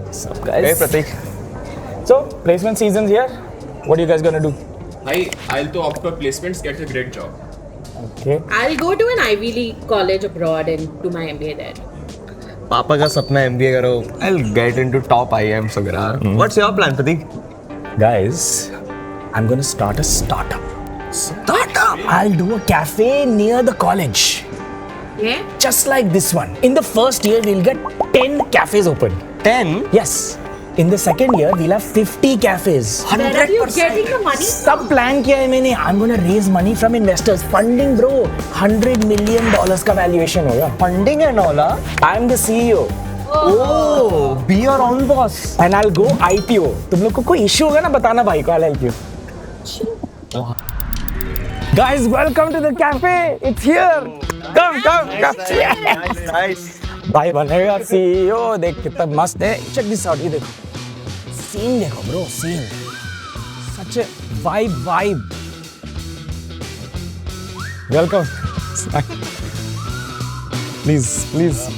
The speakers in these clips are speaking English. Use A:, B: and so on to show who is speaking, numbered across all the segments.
A: What's up, guys?
B: Hey, Pratik.
A: So, placement season's here. What are you guys gonna do?
B: I'll to opt for placements, get a great job.
A: Okay.
C: I'll go to an Ivy League college abroad and do my MBA there.
B: पापा का सपना MBA करो. I'll get into top IIMs वगैरह. What's your plan, Pratik?
A: Guys, I'm gonna start a startup.
B: Startup.
A: I'll do a cafe near the college.
C: Yeah?
A: Just like this one. In the first year, we'll get 10 cafes open.
B: 10.
A: Yes. In the second year, we'll have 50 cafes.
C: Where are you getting the money?
A: सब plan किया है मैंने. I'm gonna raise money from investors. Funding, bro. $100 million का valuation होगा.
B: Funding and all, huh?
A: I'm the CEO.
B: Oh, be your own boss.
A: And I'll go IPO. तुम लोग को कोई issue होगा ना बताना भाई को. I'll help you. Guys, welcome to the cafe. It's here. Come.
B: Nice.
A: भाई बनेगा CEO. देख कितना मस्त है. Check this out. ये देखो. Scene देखो bro. Scene. Such a vibe. Welcome. Please.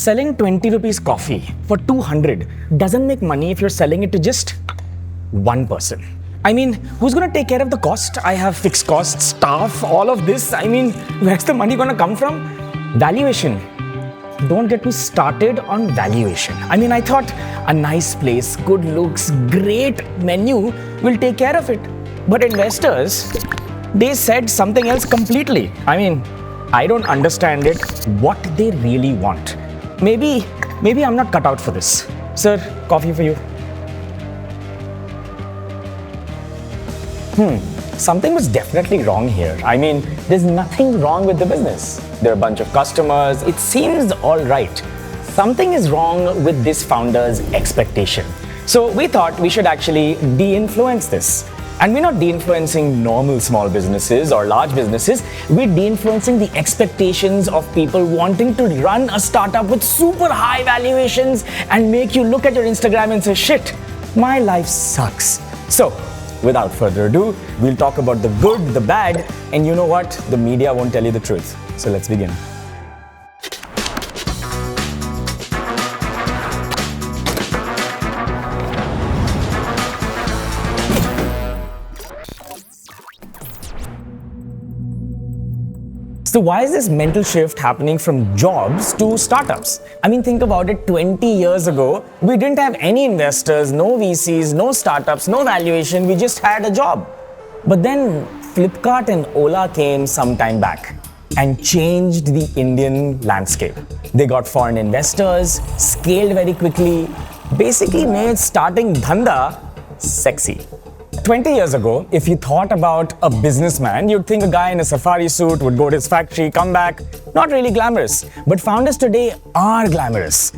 A: Selling 20 rupees coffee for 200 doesn't make money if you're selling it to just one person. I mean, who's gonna take care of the cost? I have fixed costs, staff, all of this. I mean, where's the money gonna come from? Valuation. Don't get me started on valuation. I mean, I thought a nice place, good looks, great menu will take care of it. But investors, they said something else completely. I mean, I don't understand it, what they really want. Maybe I'm not cut out for this. Sir, coffee for you. Something was definitely wrong here. I mean, there's nothing wrong with the business. There are a bunch of customers. It seems all right. Something is wrong with this founder's expectation. So we thought we should actually de-influence this. And we're not de-influencing normal small businesses or large businesses. We're de-influencing the expectations of people wanting to run a startup with super high valuations and make you look at your Instagram and say, shit, my life sucks. So, without further ado, we'll talk about the good, the bad, and you know what? The media won't tell you the truth. So let's begin. So why is this mental shift happening from jobs to startups? I mean, think about it, 20 years ago, we didn't have any investors, no VCs, no startups, no valuation, we just had a job. But then Flipkart and Ola came some time back and changed the Indian landscape. They got foreign investors, scaled very quickly, basically made starting dhanda sexy. 20 years ago, if you thought about a businessman, you'd think a guy in a safari suit would go to his factory, come back. Not really glamorous. But founders today are glamorous.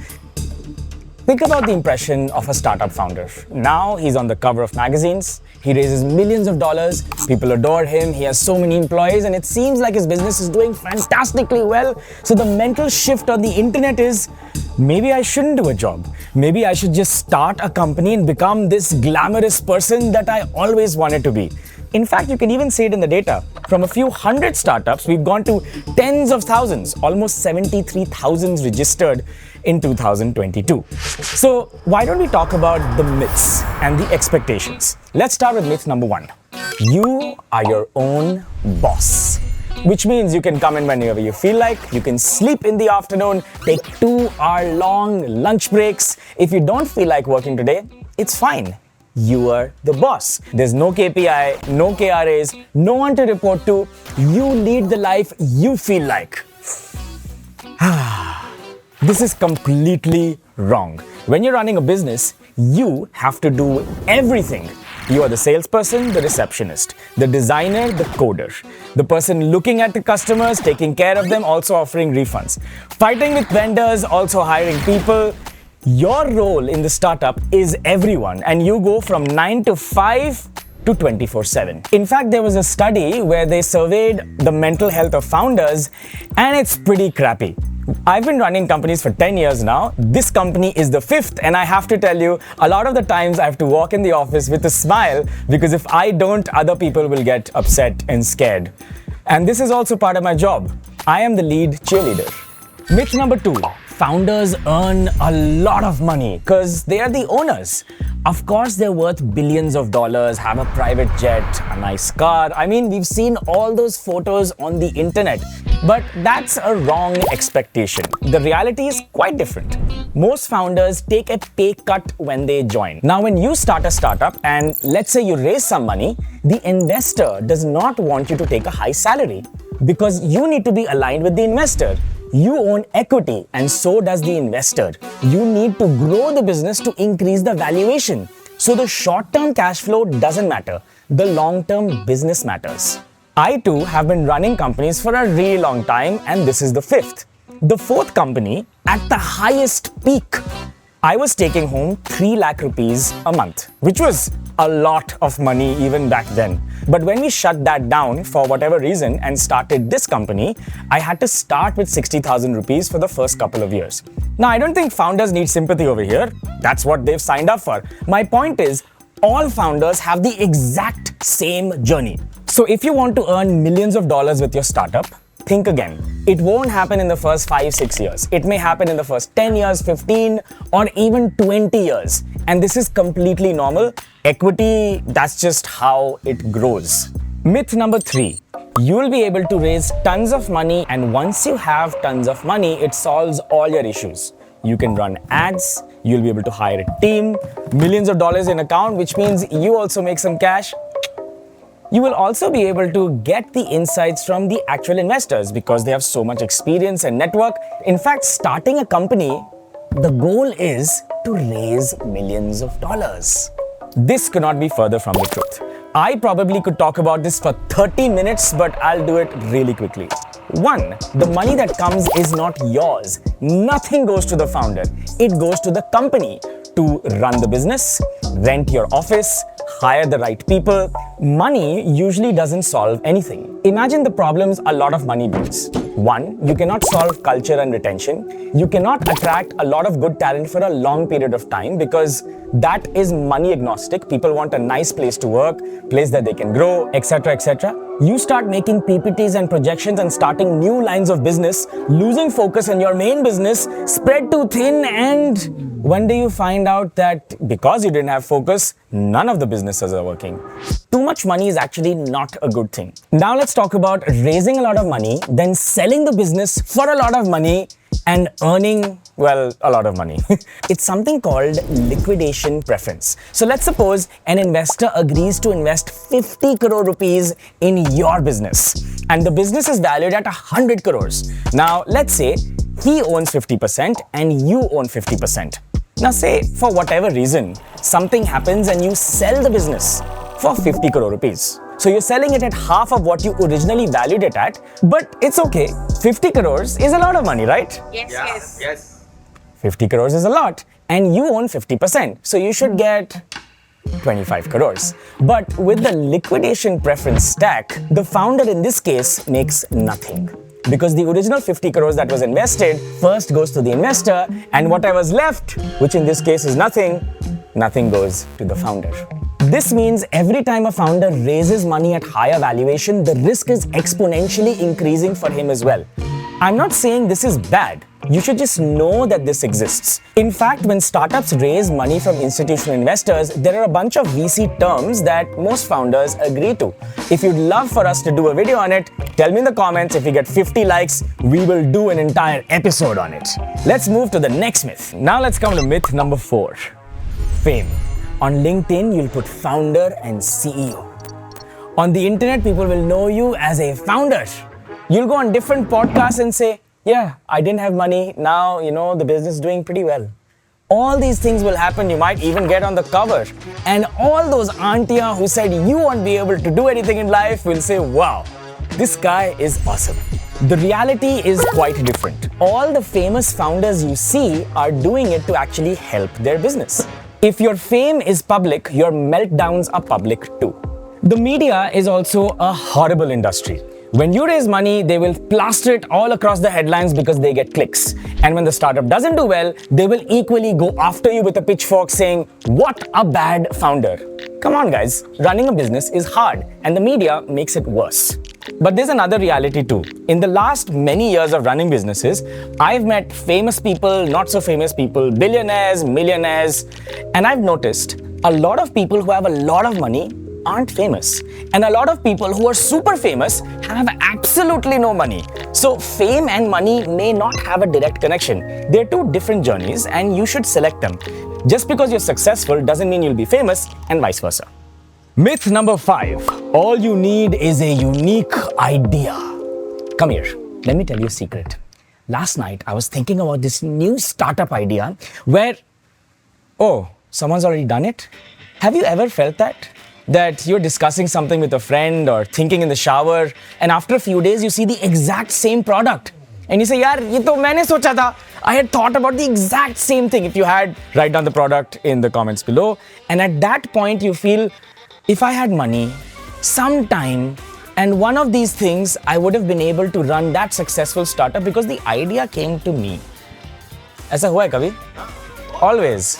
A: Think about the impression of a startup founder. Now he's on the cover of magazines. He raises millions of dollars. People adore him. He has so many employees and it seems like his business is doing fantastically well. So the mental shift on the internet is, maybe I shouldn't do a job. Maybe I should just start a company and become this glamorous person that I always wanted to be. In fact, you can even see it in the data. From a few hundred startups, we've gone to tens of thousands, almost 73,000 registered in 2022. So why don't we talk about the myths and the expectations? Let's start with myth number one. You are your own boss. Which means you can come in whenever you feel like, you can sleep in the afternoon, take 2-hour-long lunch breaks. If you don't feel like working today, it's fine. You are the boss. There's no KPI, no KRAs, no one to report to. You lead the life you feel like. This is completely wrong. When you're running a business, you have to do everything. You are the salesperson, the receptionist, the designer, the coder, the person looking at the customers, taking care of them, also offering refunds, fighting with vendors, also hiring people. Your role in the startup is everyone, and you go from 9 to 5 to 24/7. In fact, there was a study where they surveyed the mental health of founders, and it's pretty crappy. I've been running companies for 10 years now. This company is the fifth, and I have to tell you, a lot of the times I have to walk in the office with a smile because if I don't, other people will get upset and scared. And this is also part of my job. I am the lead cheerleader. Myth number 2. Founders earn a lot of money because they are the owners. Of course, they're worth billions of dollars, have a private jet, a nice car. I mean, we've seen all those photos on the internet. But that's a wrong expectation. The reality is quite different. Most founders take a pay cut when they join. Now, when you start a startup and let's say you raise some money, the investor does not want you to take a high salary because you need to be aligned with the investor. You own equity and so does the investor. You need to grow the business to increase the valuation. So the short-term cash flow doesn't matter. The long-term business matters. I too have been running companies for a really long time and this is the fifth. The fourth company, at the highest peak, I was taking home 3 lakh rupees a month, which was a lot of money even back then. But when we shut that down for whatever reason and started this company, I had to start with 60,000 rupees for the first couple of years. Now, I don't think founders need sympathy over here. That's what they've signed up for. My point is, all founders have the exact same journey. So if you want to earn millions of dollars with your startup, think again. It won't happen in the first 5-6 years. It may happen in the first 10 years, 15, or even 20 years. And this is completely normal. Equity, that's just how it grows. Myth number 3. You'll be able to raise tons of money, and once you have tons of money, it solves all your issues. You can run ads, you'll be able to hire a team, millions of dollars in account, which means you also make some cash. You will also be able to get the insights from the actual investors because they have so much experience and network. In fact, starting a company, the goal is to raise millions of dollars. This could not be further from the truth. I probably could talk about this for 30 minutes, but I'll do it really quickly. 1. The money that comes is not yours. Nothing goes to the founder. It goes to the company to run the business, rent your office, hire the right people. Money usually doesn't solve anything. Imagine the problems a lot of money brings. 1. You cannot solve culture and retention. You cannot attract a lot of good talent for a long period of time because that is money agnostic. People want a nice place to work, place that they can grow, etc., etc. You start making PPTs and projections and starting new lines of business, losing focus on your main business, spread too thin, and one day you find out that because you didn't have focus, none of the businesses are working. Too much money is actually not a good thing. Now let's talk about raising a lot of money, then selling the business for a lot of money and earning, well, a lot of money. It's something called liquidation preference. So let's suppose an investor agrees to invest 50 crore rupees in your business and the business is valued at 100 crores. Now let's say he owns 50% and you own 50%. Now say for whatever reason, something happens and you sell the business for 50 crore rupees. So you're selling it at half of what you originally valued it at, but it's okay. 50 crores is a lot of money, right?
C: Yes.
A: 50 crores is a lot and you own 50%. So you should get 25 crores. But with the liquidation preference stack, the founder in this case makes nothing. Because the original 50 crores that was invested first goes to the investor and whatever's left, which in this case is nothing goes to the founder. This means every time a founder raises money at higher valuation, the risk is exponentially increasing for him as well. I'm not saying this is bad. You should just know that this exists. In fact, when startups raise money from institutional investors, there are a bunch of VC terms that most founders agree to. If you'd love for us to do a video on it, tell me in the comments. If we get 50 likes, we will do an entire episode on it. Let's move to the next myth. Now let's come to myth number 4. Fame. On LinkedIn, you'll put founder and CEO. On the internet, people will know you as a founder. You'll go on different podcasts and say, yeah, I didn't have money. Now, the business is doing pretty well. All these things will happen. You might even get on the cover. And all those aunties who said you won't be able to do anything in life will say, wow, this guy is awesome. The reality is quite different. All the famous founders you see are doing it to actually help their business. If your fame is public, your meltdowns are public too. The media is also a horrible industry. When you raise money, they will plaster it all across the headlines because they get clicks. And when the startup doesn't do well, they will equally go after you with a pitchfork saying, "What a bad founder." Come on, guys. Running a business is hard, and the media makes it worse. But there's another reality too. In the last many years of running businesses, I've met famous people, not so famous people, billionaires, millionaires, and I've noticed a lot of people who have a lot of money aren't famous. And a lot of people who are super famous have absolutely no money. So fame and money may not have a direct connection. They're two different journeys and you should select them. Just because you're successful doesn't mean you'll be famous and vice versa. Myth number 5. All you need is a unique idea. Come here. Let me tell you a secret. Last night I was thinking about this new startup idea where, oh, someone's already done it? Have you ever felt that? That you're discussing something with a friend or thinking in the shower, and after a few days you see the exact same product. And you say, yaar, ye to maine socha tha. I had thought about the exact same thing. If you had, write down the product in the comments below. And at that point you feel, if I had money, some time, and one of these things, I would have been able to run that successful startup because the idea came to me. Aisa hua hai kabhi? Always.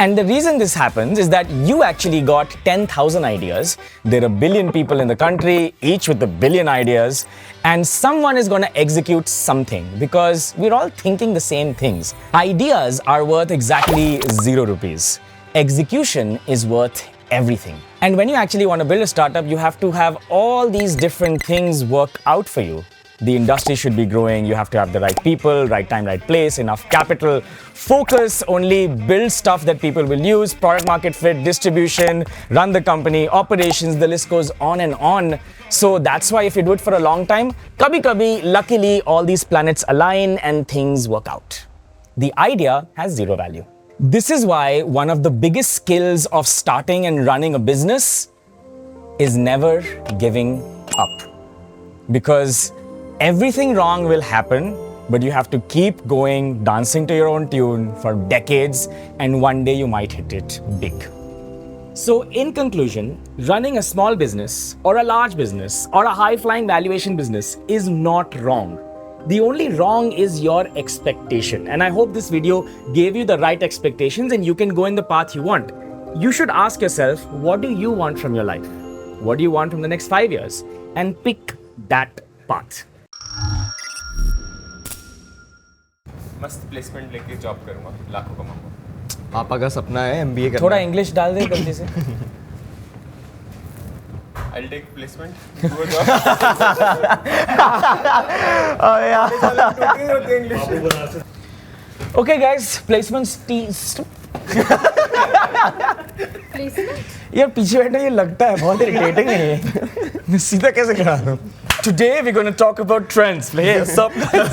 A: And the reason this happens is that you actually got 10,000 ideas. There are a billion people in the country, each with a billion ideas, and someone is going to execute something because we're all thinking the same things. Ideas are worth exactly 0 rupees. Execution is worth everything. And when you actually want to build a startup, you have to have all these different things work out for you. The industry should be growing, you have to have the right people, right time, right place, enough capital, focus, only build stuff that people will use, product market fit, distribution, run the company, operations, the list goes on and on. So that's why if you do it for a long time, kabhi, luckily all these planets align and things work out. The idea has 0 value. This is why one of the biggest skills of starting and running a business is never giving up. Because everything wrong will happen, but you have to keep going, dancing to your own tune for decades, and one day you might hit it big. So in conclusion, running a small business or a large business or a high-flying valuation business is not wrong. The only wrong is your expectation. And I hope this video gave you the right expectations and you can go in the path you want. You should ask yourself, what do you want from your life? What do you want from the next 5 years? And pick that path.
D: मस्त placement लेके job करूंगा, लाखों कमाऊंगा।
B: पापा का सपना है MBA करना।
A: थोड़ा इंग्लिश डाल दे गलती से।
D: I'll take placement, do a job.
B: Oh yeah.
A: Okay guys, placements
C: Placement?
A: यार पीछे बैठना ये लगता है बहुत irritating है ये। मैं सीधा कैसे खड़ा हूँ? Today we're going to talk about trends. Hey, what's up guys?